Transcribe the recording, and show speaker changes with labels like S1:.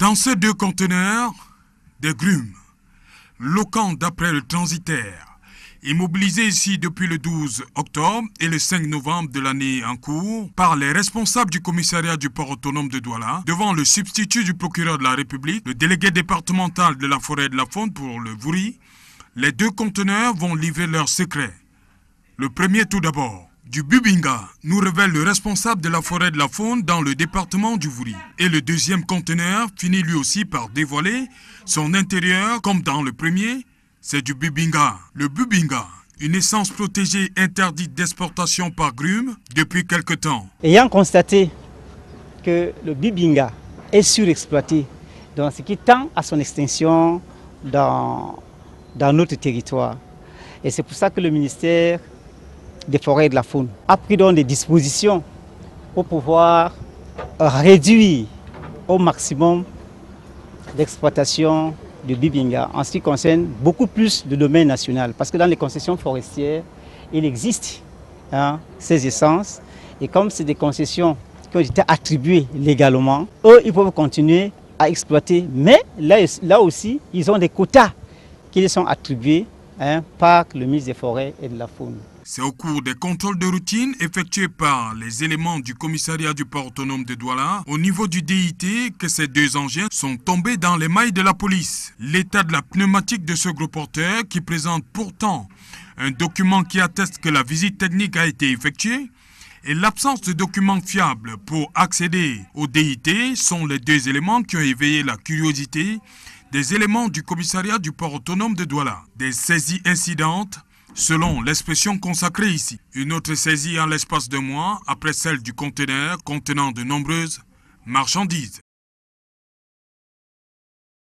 S1: Dans ces deux conteneurs, des grumes, loquants d'après le transitaire, immobilisés ici depuis le 12 octobre et le 5 novembre de l'année en cours par les responsables du commissariat du port autonome de Douala, devant le substitut du procureur de la République, le délégué départemental de la forêt et de la faune pour le Vouri, les deux conteneurs vont livrer leurs secrets. Le premier tout d'abord. Du Bubinga, nous révèle le responsable de la forêt de la faune dans le département du Vouri. Et le deuxième conteneur finit lui aussi par dévoiler son intérieur comme dans le premier, c'est du Bubinga. Le Bubinga, une essence protégée interdite d'exportation par grume depuis quelque temps.
S2: Ayant constaté que le Bubinga est surexploité, donc ce qui tend à son extinction dans notre territoire. Et c'est pour ça que le ministère des forêts et de la faune a pris donc des dispositions pour pouvoir réduire au maximum l'exploitation du Bubinga en ce qui concerne beaucoup plus de domaine national. Parce que dans les concessions forestières, il existe ces essences. Et comme c'est des concessions qui ont été attribuées légalement, eux, ils peuvent continuer à exploiter. Mais là aussi, ils ont des quotas qui les sont attribués par le ministre des Forêts et de la Faune.
S1: C'est au cours des contrôles de routine effectués par les éléments du commissariat du port autonome de Douala au niveau du DIT que ces deux engins sont tombés dans les mailles de la police. L'état de la pneumatique de ce gros porteur, qui présente pourtant un document qui atteste que la visite technique a été effectuée, et l'absence de documents fiables pour accéder au DIT sont les deux éléments qui ont éveillé la curiosité des éléments du commissariat du port autonome de Douala. Des saisies incidentes, selon l'expression consacrée ici. Une autre saisie en l'espace de mois après celle du conteneur contenant de nombreuses marchandises.